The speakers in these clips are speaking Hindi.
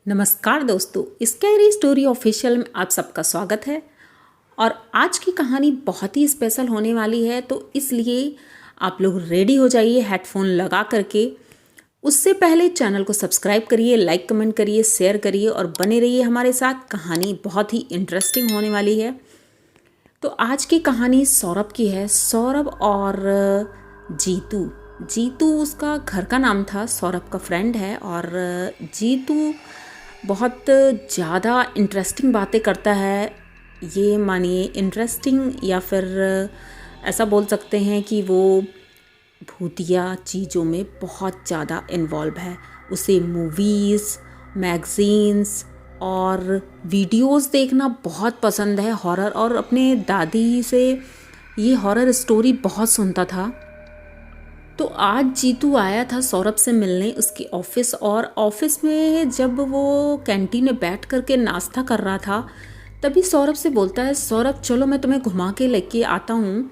नमस्कार दोस्तों, स्कैरी स्टोरी ऑफिशियल में आप सबका स्वागत है। और आज की कहानी बहुत ही स्पेशल होने वाली है, तो इसलिए आप लोग रेडी हो जाइए हेडफोन लगा करके। उससे पहले चैनल को सब्सक्राइब करिए, लाइक कमेंट करिए, शेयर करिए और बने रहिए हमारे साथ। कहानी बहुत ही इंटरेस्टिंग होने वाली है। तो आज की कहानी सौरभ की है। सौरभ और जीतू। जीतू उसका घर का नाम था, सौरभ का फ्रेंड है। और जीतू बहुत ज़्यादा इंटरेस्टिंग बातें करता है। ये मानिए इंटरेस्टिंग, या फिर ऐसा बोल सकते हैं कि वो भूतिया चीज़ों में बहुत ज़्यादा इन्वॉल्व है। उसे मूवीज़, मैगज़ीन्स और वीडियोस देखना बहुत पसंद है, हॉरर। और अपने दादी से ये हॉरर स्टोरी बहुत सुनता था। तो आज जीतू आया था सौरभ से मिलने उसके ऑफिस। और ऑफिस में जब वो कैंटीन में बैठ करके नाश्ता कर रहा था, तभी सौरभ से बोलता है, सौरभ चलो मैं तुम्हें घुमा के लेके आता हूँ।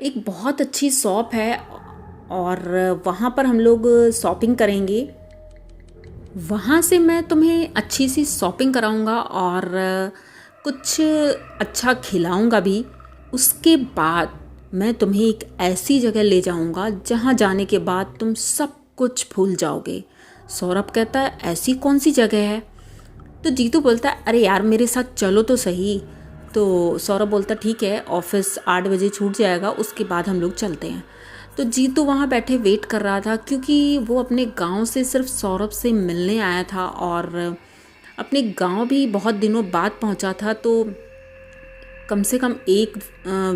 एक बहुत अच्छी शॉप है और वहाँ पर हम लोग शॉपिंग करेंगे। वहाँ से मैं तुम्हें अच्छी सी शॉपिंग कराऊंगा और कुछ अच्छा खिलाऊंगा भी। उसके बाद मैं तुम्हें एक ऐसी जगह ले जाऊंगा जहाँ जाने के बाद तुम सब कुछ भूल जाओगे। सौरभ कहता है, ऐसी कौन सी जगह है? तो जीतू बोलता है, अरे यार मेरे साथ चलो तो सही। तो सौरभ बोलता, ठीक है, ऑफिस 8 बजे छूट जाएगा, उसके बाद हम लोग चलते हैं। तो जीतू वहाँ बैठे वेट कर रहा था, क्योंकि वो अपने गांव से सिर्फ सौरभ से मिलने आया था और अपने गांव भी बहुत दिनों बाद पहुँचा था। तो कम से कम एक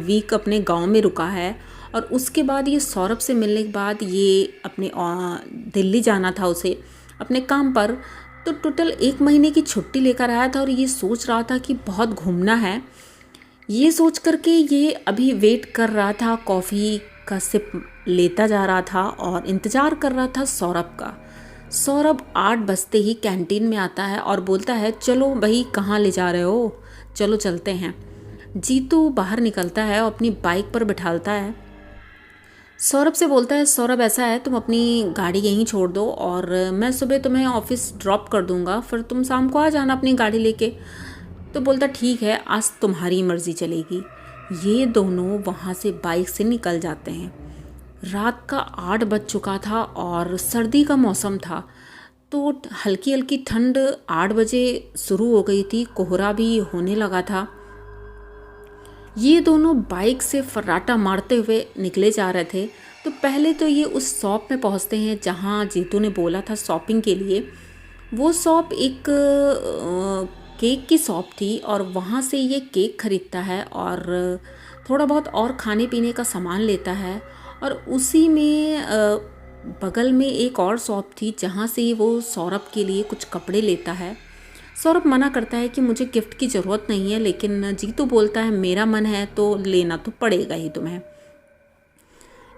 वीक अपने गांव में रुका है। और उसके बाद ये सौरभ से मिलने के बाद ये अपने दिल्ली जाना था उसे अपने काम पर। तो टोटल 1 महीने की छुट्टी लेकर आया था और ये सोच रहा था कि बहुत घूमना है। ये सोच करके ये अभी वेट कर रहा था, कॉफ़ी का सिप लेता जा रहा था और इंतज़ार कर रहा था सौरभ का। सौरभ 8 बजते ही कैंटीन में आता है और बोलता है, चलो भाई कहाँ ले जा रहे हो, चलो चलते हैं। जीतू बाहर निकलता है और अपनी बाइक पर बिठालता है। सौरभ से बोलता है, सौरभ ऐसा है, तुम अपनी गाड़ी यहीं छोड़ दो और मैं सुबह तुम्हें ऑफिस ड्रॉप कर दूंगा, फिर तुम शाम को आ जाना अपनी गाड़ी लेके। तो बोलता, ठीक है, आज तुम्हारी मर्जी चलेगी। ये दोनों वहाँ से बाइक से निकल जाते हैं। रात का 8 बज चुका था और सर्दी का मौसम था। तो हल्की हल्की ठंड 8 बजे शुरू हो गई थी, कोहरा भी होने लगा था। ये दोनों बाइक से फर्राटा मारते हुए निकले जा रहे थे। तो पहले तो ये उस शॉप में पहुंचते हैं जहां जीतू ने बोला था शॉपिंग के लिए। वो शॉप एक केक की शॉप थी और वहां से ये केक खरीदता है और थोड़ा बहुत और खाने पीने का सामान लेता है। और उसी में बगल में एक और शॉप थी जहां से वो सौरभ के लिए कुछ कपड़े लेता है। सौरभ मना करता है कि मुझे गिफ्ट की ज़रूरत नहीं है, लेकिन जीतू बोलता है, मेरा मन है तो लेना तो पड़ेगा ही तुम्हें।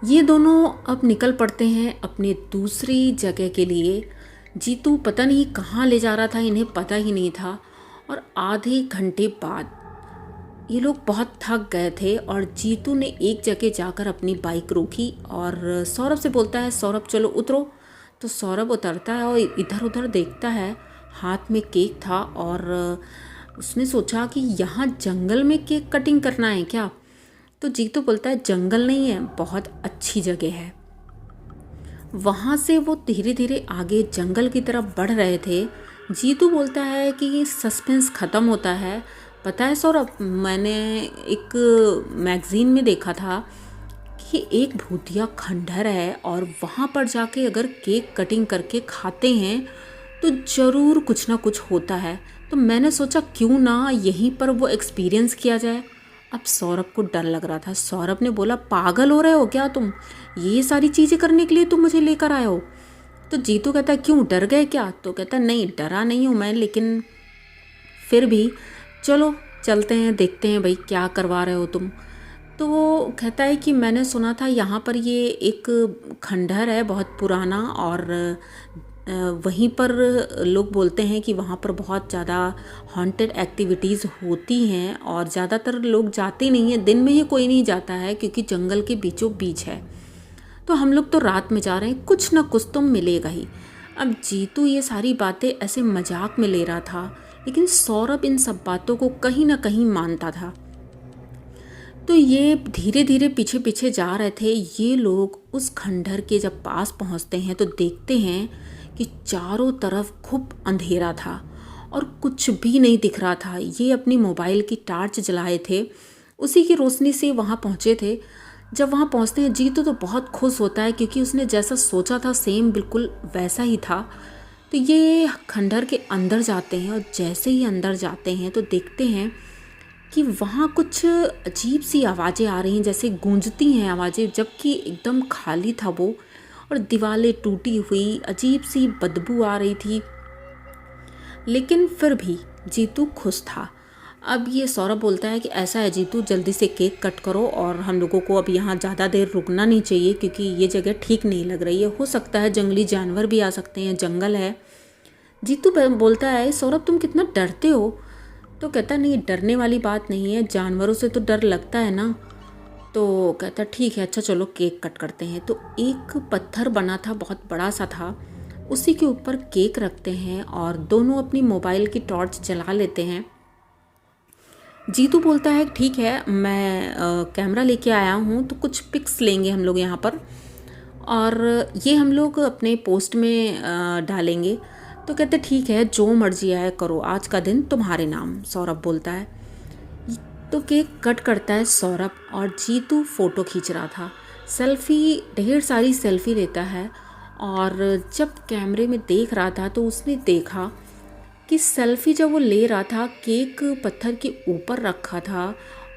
ये दोनों अब निकल पड़ते हैं अपने दूसरी जगह के लिए। जीतू पता नहीं कहाँ ले जा रहा था, इन्हें पता ही नहीं था। और आधे घंटे बाद ये लोग बहुत थक गए थे और जीतू ने एक जगह जाकर अपनी बाइक रोकी और सौरभ से बोलता है, सौरभ चलो उतरो। तो सौरभ उतरता है और इधर उधर देखता है। हाथ में केक था और उसने सोचा कि यहाँ जंगल में केक कटिंग करना है क्या? तो जीतू बोलता है, जंगल नहीं है, बहुत अच्छी जगह है। वहाँ से वो धीरे धीरे आगे जंगल की तरफ बढ़ रहे थे। जीतू बोलता है कि सस्पेंस ख़त्म होता है। पता है सौरभ, मैंने एक मैगज़ीन में देखा था कि एक भूतिया खंडहर है और वहाँ पर जाके अगर केक कटिंग करके खाते हैं तो ज़रूर कुछ ना कुछ होता है। तो मैंने सोचा क्यों ना यहीं पर वो एक्सपीरियंस किया जाए। अब सौरभ को डर लग रहा था। सौरभ ने बोला, पागल हो रहे हो क्या तुम? ये सारी चीज़ें करने के लिए तुम मुझे लेकर आए हो? तो जीतू कहता, क्यों डर गए क्या? तो कहता, नहीं डरा नहीं हूँ मैं, लेकिन फिर भी चलो चलते हैं, देखते हैं भाई क्या करवा रहे हो तुम। तो वो कहता है कि मैंने सुना था यहाँ पर ये एक खंडहर है बहुत पुराना और वहीं पर लोग बोलते हैं कि वहाँ पर बहुत ज़्यादा हॉन्टेड एक्टिविटीज़ होती हैं और ज़्यादातर लोग जाते नहीं हैं, दिन में ही कोई नहीं जाता है क्योंकि जंगल के बीचों बीच है। तो हम लोग तो रात में जा रहे हैं, कुछ ना कुछ तो मिलेगा ही। अब जीतू ये सारी बातें ऐसे मजाक में ले रहा था, लेकिन सौरभ इन सब बातों को कहीं ना कहीं मानता था। तो ये धीरे धीरे पीछे पीछे जा रहे थे। ये लोग उस खंडहर के जब पास पहुंचते हैं तो देखते हैं कि चारों तरफ खूब अंधेरा था और कुछ भी नहीं दिख रहा था। ये अपनी मोबाइल की टार्च जलाए थे, उसी की रोशनी से वहाँ पहुँचे थे। जब वहाँ पहुँचते हैं जीतू तो बहुत खुश होता है, क्योंकि उसने जैसा सोचा था सेम बिल्कुल वैसा ही था। तो ये खंडहर के अंदर जाते हैं और जैसे ही अंदर जाते हैं तो देखते हैं कि वहाँ कुछ अजीब सी आवाज़ें आ रही हैं, जैसे गूंजती हैं आवाज़ें, जबकि एकदम खाली था वो। और दीवारें टूटी हुई, अजीब सी बदबू आ रही थी, लेकिन फिर भी जीतू खुश था। अब ये सौरभ बोलता है कि ऐसा है जीतू, जल्दी से केक कट करो और हम लोगों को अब यहाँ ज़्यादा देर रुकना नहीं चाहिए, क्योंकि ये जगह ठीक नहीं लग रही है। हो सकता है जंगली जानवर भी आ सकते हैं, जंगल है। जीतू बोलता है सौरभ तुम कितना डरते हो। तो कहता नहीं, डरने वाली बात नहीं है, जानवरों से तो डर लगता है ना। तो कहता ठीक है, अच्छा चलो केक कट करते हैं। तो एक पत्थर बना था, बहुत बड़ा सा था, उसी के ऊपर केक रखते हैं और दोनों अपनी मोबाइल की टॉर्च जला लेते हैं। जीतू बोलता है ठीक है, मैं कैमरा लेके आया हूँ, तो कुछ पिक्स लेंगे हम लोग यहाँ पर और ये हम लोग अपने पोस्ट में डालेंगे। तो कहते ठीक है, जो मर्जी आए करो, आज का दिन तुम्हारे नाम, सौरभ बोलता है। तो केक कट करता है सौरभ और जीतू फ़ोटो खींच रहा था, सेल्फ़ी, ढेर सारी सेल्फ़ी लेता है। और जब कैमरे में देख रहा था तो उसने देखा कि सेल्फ़ी जब वो ले रहा था, केक पत्थर के ऊपर रखा था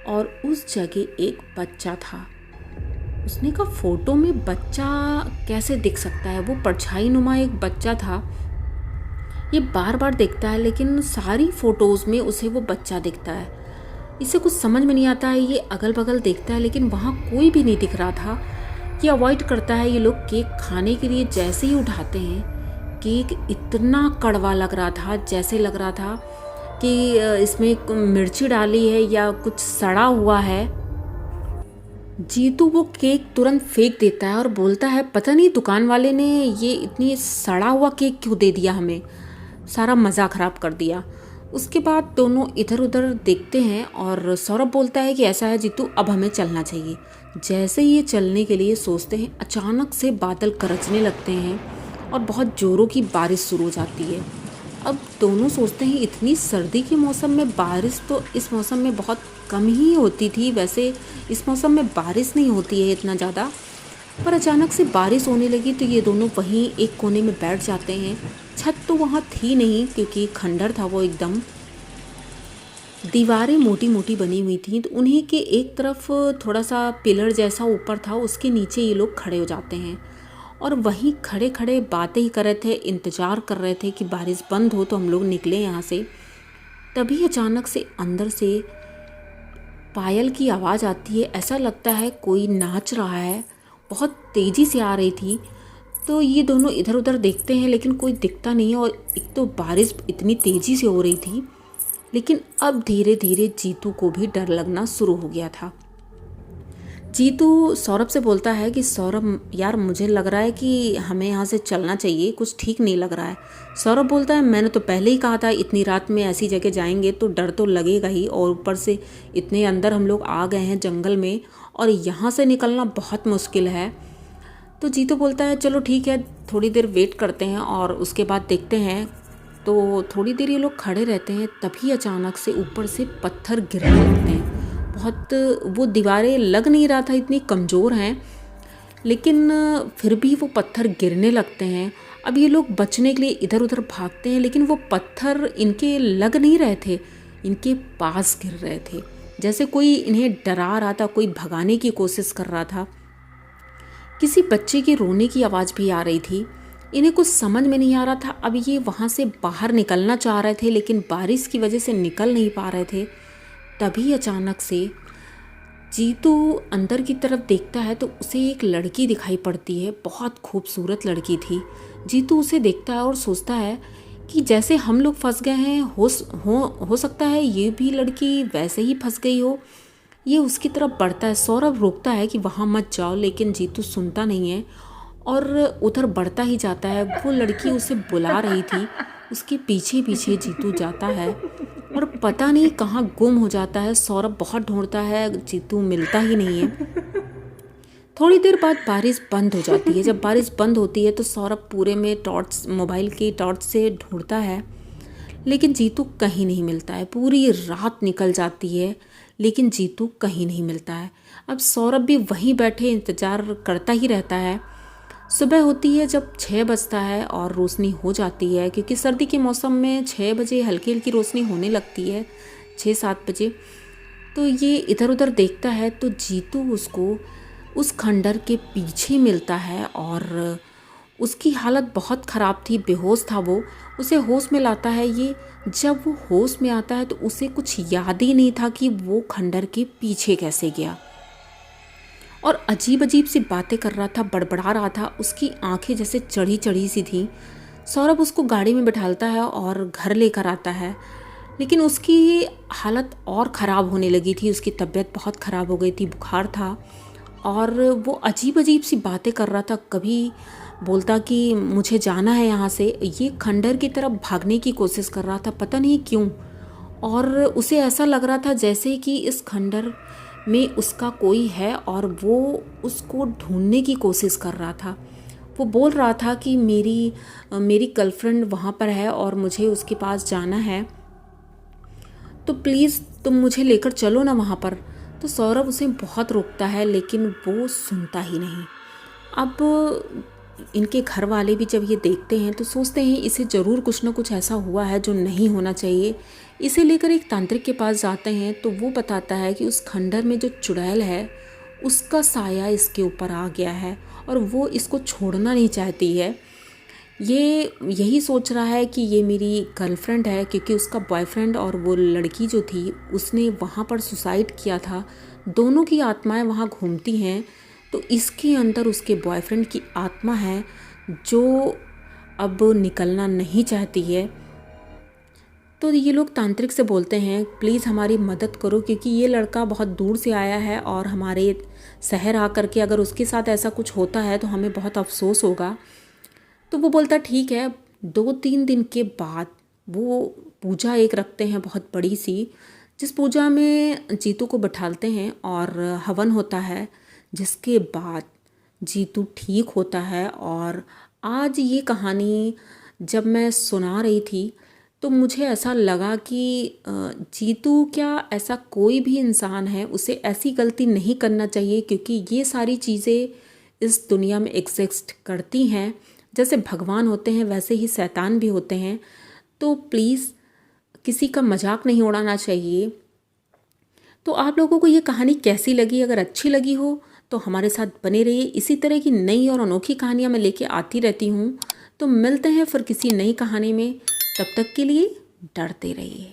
और उस जगह एक बच्चा था। उसने कहा फ़ोटो में बच्चा कैसे दिख सकता है, वो परछाई नुमा एक बच्चा था। ये बार बार देखता है लेकिन सारी फ़ोटोज़ में उसे वो बच्चा दिखता है। इसे कुछ समझ में नहीं आता है। ये अगल बगल देखता है लेकिन वहाँ कोई भी नहीं दिख रहा था। ये अवॉइड करता है। ये लोग केक खाने के लिए जैसे ही उठाते हैं, केक इतना कड़वा लग रहा था, जैसे लग रहा था कि इसमें मिर्ची डाली है या कुछ सड़ा हुआ है। जीतू वो केक तुरंत फेंक देता है और बोलता है पता नहीं दुकान वाले ने ये इतनी सड़ा हुआ केक क्यों दे दिया, हमें सारा मज़ा ख़राब कर दिया। उसके बाद दोनों इधर उधर देखते हैं और सौरभ बोलता है कि ऐसा है जीतू, अब हमें चलना चाहिए। जैसे ही ये चलने के लिए सोचते हैं, अचानक से बादल गरजने लगते हैं और बहुत ज़ोरों की बारिश शुरू हो जाती है। अब दोनों सोचते हैं इतनी सर्दी के मौसम में बारिश तो इस मौसम में बहुत कम ही होती थी, वैसे इस मौसम में बारिश नहीं होती है इतना ज़्यादा। पर अचानक से बारिश होने लगी तो ये दोनों वहीं एक कोने में बैठ जाते हैं। छत तो वहाँ थी नहीं क्योंकि खंडर था वो एकदम। दीवारें मोटी मोटी बनी हुई थी, तो उन्हीं के एक तरफ थोड़ा सा पिलर जैसा ऊपर था, उसके नीचे ये लोग खड़े हो जाते हैं और वहीं खड़े खड़े बातें ही कर रहे थे, इंतज़ार कर रहे थे कि बारिश बंद हो तो हम लोग निकले यहाँ से। तभी अचानक से अंदर से पायल की आवाज़ आती है। ऐसा लगता है कोई नाच रहा है, बहुत तेज़ी से आ रही थी। तो ये दोनों इधर उधर देखते हैं लेकिन कोई दिखता नहीं है और एक तो बारिश इतनी तेज़ी से हो रही थी। लेकिन अब धीरे धीरे जीतू को भी डर लगना शुरू हो गया था। जीतू सौरभ से बोलता है कि सौरभ यार, मुझे लग रहा है कि हमें यहाँ से चलना चाहिए, कुछ ठीक नहीं लग रहा है। सौरभ बोलता है मैंने तो पहले ही कहा था, इतनी रात में ऐसी जगह जाएंगे तो डर तो लगेगा ही, और ऊपर से इतने अंदर हम लोग आ गए हैं जंगल में और यहाँ से निकलना बहुत मुश्किल है। तो जीतू बोलता है चलो ठीक है, थोड़ी देर वेट करते हैं और उसके बाद देखते हैं। तो थोड़ी देर ये लोग खड़े रहते हैं, तभी अचानक से ऊपर से पत्थर गिरने लगते हैं। बहुत, वो दीवारें लग नहीं रहा था इतनी कमज़ोर हैं, लेकिन फिर भी वो पत्थर गिरने लगते हैं। अब ये लोग बचने के लिए इधर उधर भागते हैं लेकिन वो पत्थर इनके लग नहीं रहे थे, इनके पास गिर रहे थे, जैसे कोई इन्हें डरा रहा था, कोई भगाने की कोशिश कर रहा था। किसी बच्चे के रोने की आवाज़ भी आ रही थी। इन्हें कुछ समझ में नहीं आ रहा था। अब ये वहाँ से बाहर निकलना चाह रहे थे लेकिन बारिश की वजह से निकल नहीं पा रहे थे। तभी अचानक से जीतू अंदर की तरफ देखता है तो उसे एक लड़की दिखाई पड़ती है, बहुत खूबसूरत लड़की थी। जीतू उसे देखता है और सोचता है कि जैसे हम लोग फंस गए हैं, हो सकता है ये भी लड़की वैसे ही फंस गई हो। ये उसकी तरफ बढ़ता है। सौरभ रोकता है कि वहाँ मत जाओ, लेकिन जीतू सुनता नहीं है और उधर बढ़ता ही जाता है। वो लड़की उसे बुला रही थी, उसके पीछे पीछे जीतू जाता है और पता नहीं कहाँ गुम हो जाता है। सौरभ बहुत ढूंढता है, जीतू मिलता ही नहीं है। थोड़ी देर बाद बारिश बंद हो जाती है। जब बारिश बंद होती है तो सौरभ पूरे में टॉर्च, मोबाइल की टॉर्च से ढूंढता है, लेकिन जीतू कहीं नहीं मिलता है। पूरी रात निकल जाती है लेकिन जीतू कहीं नहीं मिलता है। अब सौरभ भी वहीं बैठे इंतज़ार करता ही रहता है। सुबह होती है जब 6 बजता है और रोशनी हो जाती है, क्योंकि सर्दी के मौसम में 6 बजे हल्की हल्की रोशनी होने लगती है, 6-7 बजे। तो ये इधर उधर देखता है तो जीतू उसको उस खंडर के पीछे मिलता है और उसकी हालत बहुत ख़राब थी, बेहोश था वो। उसे होश में लाता है ये। जब वो होश में आता है तो उसे कुछ याद ही नहीं था कि वो खंडर के पीछे कैसे गया, और अजीब अजीब सी बातें कर रहा था, बड़बड़ा रहा था। उसकी आंखें जैसे चढ़ी चढ़ी सी थी। सौरभ उसको गाड़ी में बिठालता है और घर लेकर आता है, लेकिन उसकी हालत और ख़राब होने लगी थी। उसकी तबीयत बहुत ख़राब हो गई थी, बुखार था और वो अजीब अजीब सी बातें कर रहा था। कभी बोलता कि मुझे जाना है यहाँ से, ये खंडर की तरफ भागने की कोशिश कर रहा था, पता नहीं क्यों। और उसे ऐसा लग रहा था जैसे कि इस खंडर में उसका कोई है और वो उसको ढूंढने की कोशिश कर रहा था। वो बोल रहा था कि मेरी गर्लफ्रेंड वहाँ पर है और मुझे उसके पास जाना है, तो प्लीज़ तुम मुझे लेकर चलो ना वहाँ पर। तो सौरभ उसे बहुत रोकता है लेकिन वो सुनता ही नहीं। अब इनके घर वाले भी जब ये देखते हैं तो सोचते हैं इसे ज़रूर कुछ ना कुछ ऐसा हुआ है जो नहीं होना चाहिए। इसे लेकर एक तांत्रिक के पास जाते हैं तो वो बताता है कि उस खंडर में जो चुड़ैल है उसका साया इसके ऊपर आ गया है और वो इसको छोड़ना नहीं चाहती है। ये यही सोच रहा है कि ये मेरी गर्लफ्रेंड है, क्योंकि उसका बॉयफ्रेंड और वो लड़की जो थी उसने वहाँ पर सुसाइड किया था। दोनों की आत्माएं वहाँ घूमती हैं, तो इसके अंदर उसके बॉयफ्रेंड की आत्मा है जो अब निकलना नहीं चाहती है। तो ये लोग तांत्रिक से बोलते हैं प्लीज़ हमारी मदद करो, क्योंकि ये लड़का बहुत दूर से आया है और हमारे शहर आकर के अगर उसके साथ ऐसा कुछ होता है तो हमें बहुत अफसोस होगा। तो वो बोलता ठीक है। 2-3 दिन के बाद वो पूजा एक रखते हैं बहुत बड़ी सी, जिस पूजा में जीतू को बिठालते हैं और हवन होता है, जिसके बाद जीतू ठीक होता है। और आज ये कहानी जब मैं सुना रही थी तो मुझे ऐसा लगा कि जीतू क्या ऐसा कोई भी इंसान है, उसे ऐसी गलती नहीं करना चाहिए, क्योंकि ये सारी चीज़ें इस दुनिया में एग्जिस्ट करती हैं। जैसे भगवान होते हैं वैसे ही शैतान भी होते हैं। तो प्लीज़ किसी का मजाक नहीं उड़ाना चाहिए। तो आप लोगों को ये कहानी कैसी लगी? अगर अच्छी लगी हो तो हमारे साथ बने रहिए। इसी तरह की नई और अनोखी कहानियाँ मैं लेके आती रहती हूँ। तो मिलते हैं फिर किसी नई कहानी में, तब तक के लिए डरते रहिए।